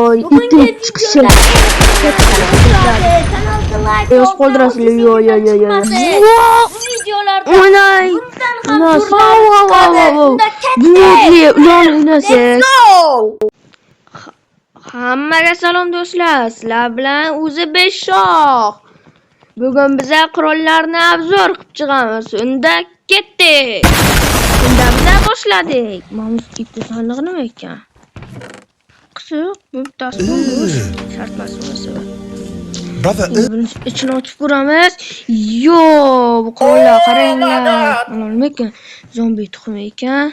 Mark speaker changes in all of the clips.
Speaker 1: Bugungi videoda kanalga like
Speaker 2: qoldirasizlar. Yo.
Speaker 1: bu videolarda
Speaker 2: O'ynay.
Speaker 1: bundan ham zo'rlari chiqadi. Unda katta. Let's go!
Speaker 2: Hammaga salom do'stlar. Sizlar bilan o'zi Beshoq. Bugun biz qurollarni obzor qilib chiqamiz. Unda ketdik. Unda biz boshladik. Mana bu ikkita sandiq nima ekan? Qisiq, bu tasmin bo'sh. Shartmas bo'lsa. İçini açıp ko'ramiz. Yo, bu qurollar qaranglar. Nima ekan? Zombi tuxumi ekan.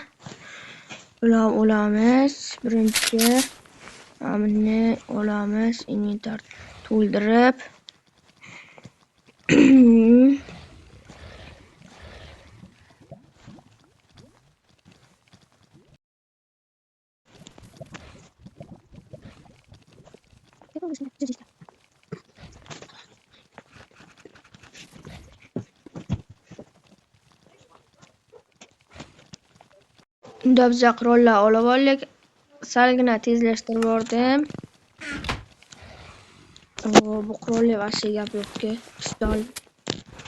Speaker 2: Ular olamiz. Birinchi amni olamiz. Inventar to'ldirib. Unda biza qurollar olib oldik. Salgina tezlashtirib yubordim. Bu qurollar vaqti gap yo'q-ku. Pistol,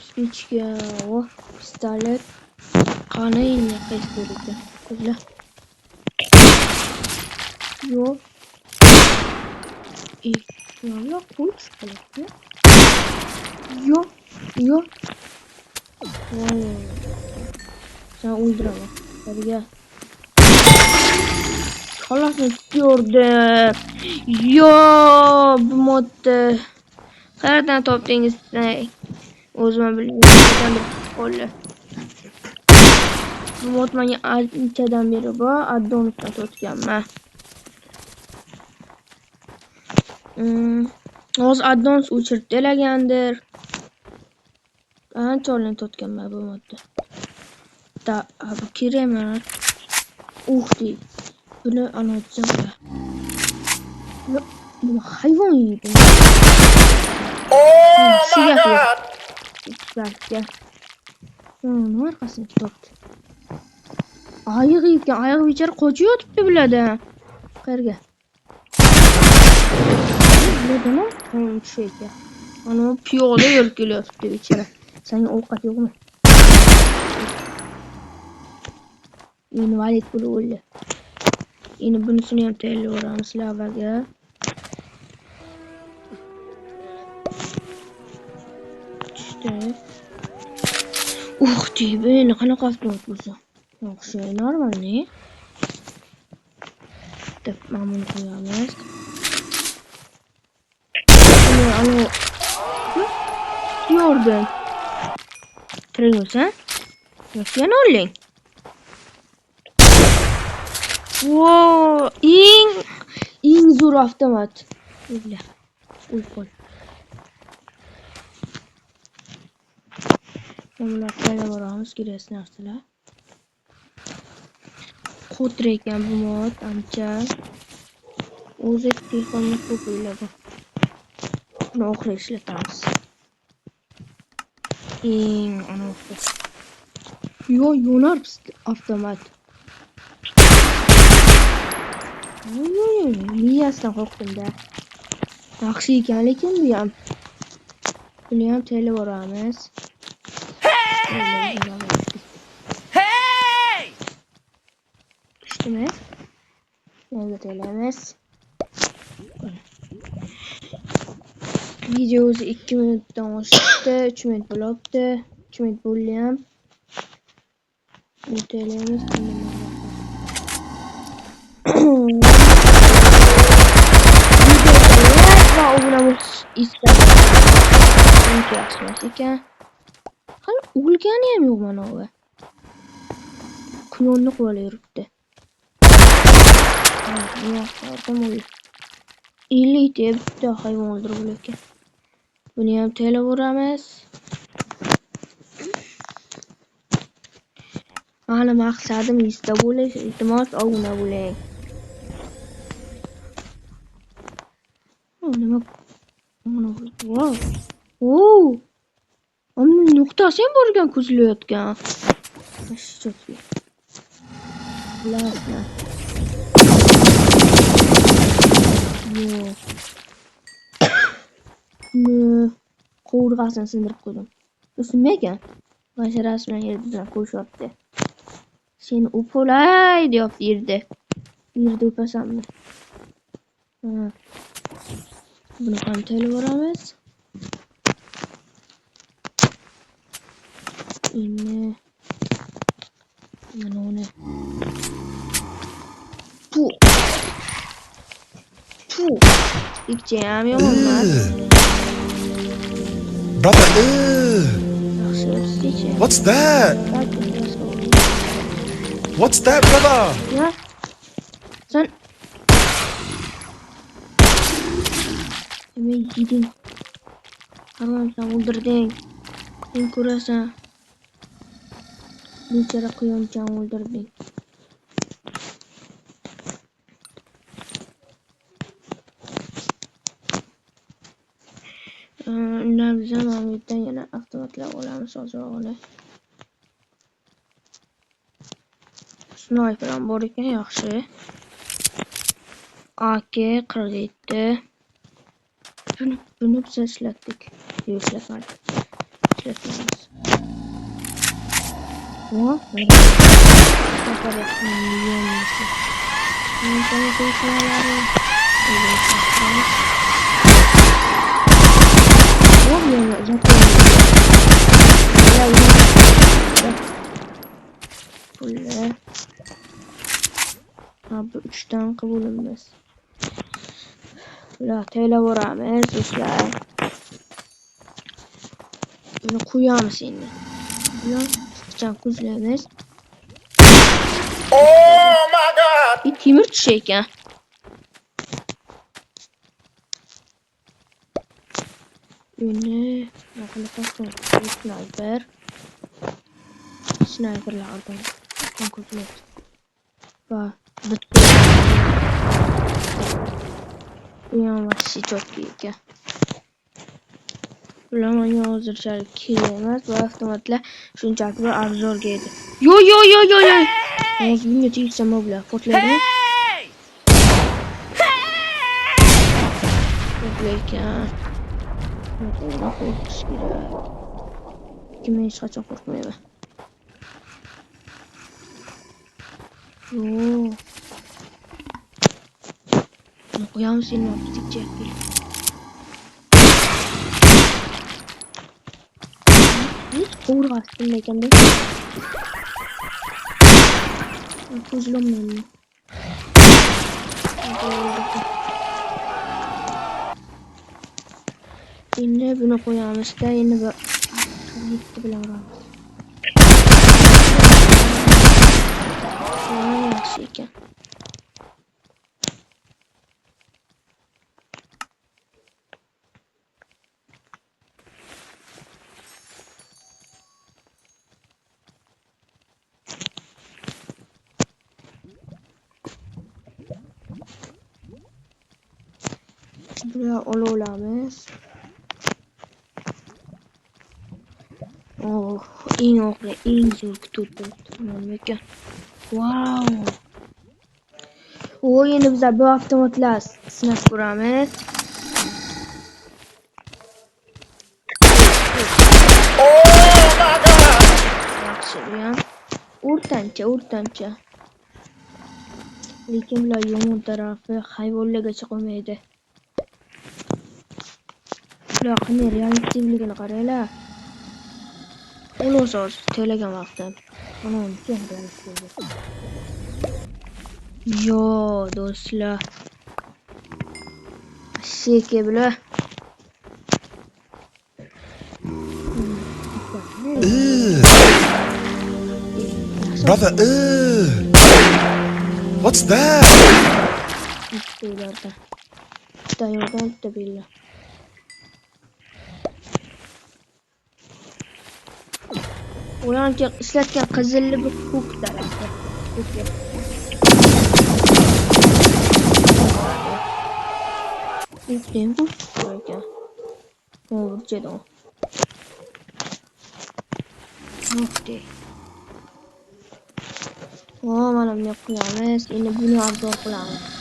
Speaker 2: spichka, pistolet. Qani endi qaysi ekan? Ko'zlar. Yo'q. Yo'q, puls qilibdi. Yo'q. Sen o'ldiraman. Hadiga. Xalosni tutyordum. Yo, bu modda qayerdan topdingiz? O'zim bilmayman. Qo'lli. Bu mod menga anchadan beri bor, addondan topganman. Hozir addons o'chirib delagandir. Ancha oldin topganman bu modda. Bu kerak. Deydi. Buni anlatacağım da. Bu hayvan yedi. Oh my god. Gel. Onun arkasını tuttu. Ayığı yiyken ayığı içeri kocuyor tuttu bile de. Qayerga? Biladi mi? Şey ya. Ana piyoda yurib kelyapti içeri. Senga ovqat yo'qmi? Invalid bo'lib o'ldi. Endi bunisini ham tayyorlayveramiz lavaga. Deydi, endi qanaqa avtomat bo'lsa? Yaxshi, normalni. Deb mana qo'yamiz. Ana yordim. Tiraysan? Yana oling. Wow, eng zo'r avtomat. Qo'y. Bunlar qayerga kerak narsalar. Qo'tir ekan bu mod ancha. O'zi telefonni ko'p o'yladi. Buni oxiri ishlatamiz. Yonar avtomat. Miyasidan qo'rqdim-da. Yaxshi ekan lekin bu ham. Buni ham tayyorlab yuboramiz.
Speaker 1: Hey!
Speaker 2: İşte ne tayyorlaymiz. Videomiz 2 minutdan oshdi, 3 minut bo'libdi. 3 minut bo'ldi ham. Bunu tayyorlaymiz. Va o'g'limiz istab. Bunga yaxshi ekan. Hali o'lgani ham yo'q mana bu. Klonni qilib yuribdi. Yo'q, 50 ta bitta hayvon o'ldirib ekan. Buni ham tayyorlayveramiz. Mana maqsadim 100 ta bo'lish, iltimos obuna bo'ling. Nima? Wow. Onun nuqtasi ham borgan ko'zilayotgan. Shunchaki. Lasna. Yo. qovurg'asini sindirib qo'ydim. Nima ekan? Basharasi bilan yerdan qo'shyapti. Seni o'polay deyapti yerda. Yerda o'pasanmi? Ha. Buni ham telib boramiz. Endi mana uni. Tu. Ikkiyam yomon emas.
Speaker 3: Brother,
Speaker 2: Yaxshi,
Speaker 3: what's that? What's that, brother?
Speaker 2: Ya. Sen Hemen gidin. Tamam sen öldürdün. Sen kurasan. Bicara kuyoncan öldürdün. Nabzan Ahmet'ten yana avtomatlar olamiz hozir. Sniper ham bor ekan, yaxshi. AK-47. Bunu biz ishlatdik. Ishlatmadik. Ishlatmaymiz. O, bu 3'ten kabul edilmez. La tele boramiz do'stlar. Buni qo'yamiz endi. Buni qisqacha ko'zlaymiz.
Speaker 3: Oh my god!
Speaker 2: Temir tish ekan. Buni naqli sniperlardan ko'zlaymiz. Va bitta Yavaşça çok büyük ya. Bulamanya hozirchalik kerak emas va avtomatlar shunchaki bir arzorga edi. Yo. Hozir bunga tegsam bular portlaydi. Portlaykan. Nima qo'rqish kerak? Kimdan hech qachon qo'rqmayman. Yo. Qo'yamiz endi kichikcha. Qovurg'asi bunday ekanda. Ko'zlamayman. Endi buni qo'yamizda, endi bir bitta bilan uramiz. Yaxshi ekan. Buraya olovlarimiz. Oh, eng og'ir, eng zo'r tutib ekan. Wow. O endi biz bu avtomatlar sinab ko'ramiz. Yaxshi bu ham. O'rtancha. Lekin ular yomon tarafi hayvonlargacha qolmaydi. Ular qanday realistikligini qaranglar. Ulo'zor to'lagan vaqtim. Mana yo do'stlar. Sheke bular.
Speaker 3: Brother, what's that?
Speaker 2: Dayordan billa. Ularga ishlatgan qizilli bir ko'k tarafda. Ukdem bu ekan. O'rjado. Okey. Mana buni qo'yamiz. Endi buni arzon qilamiz.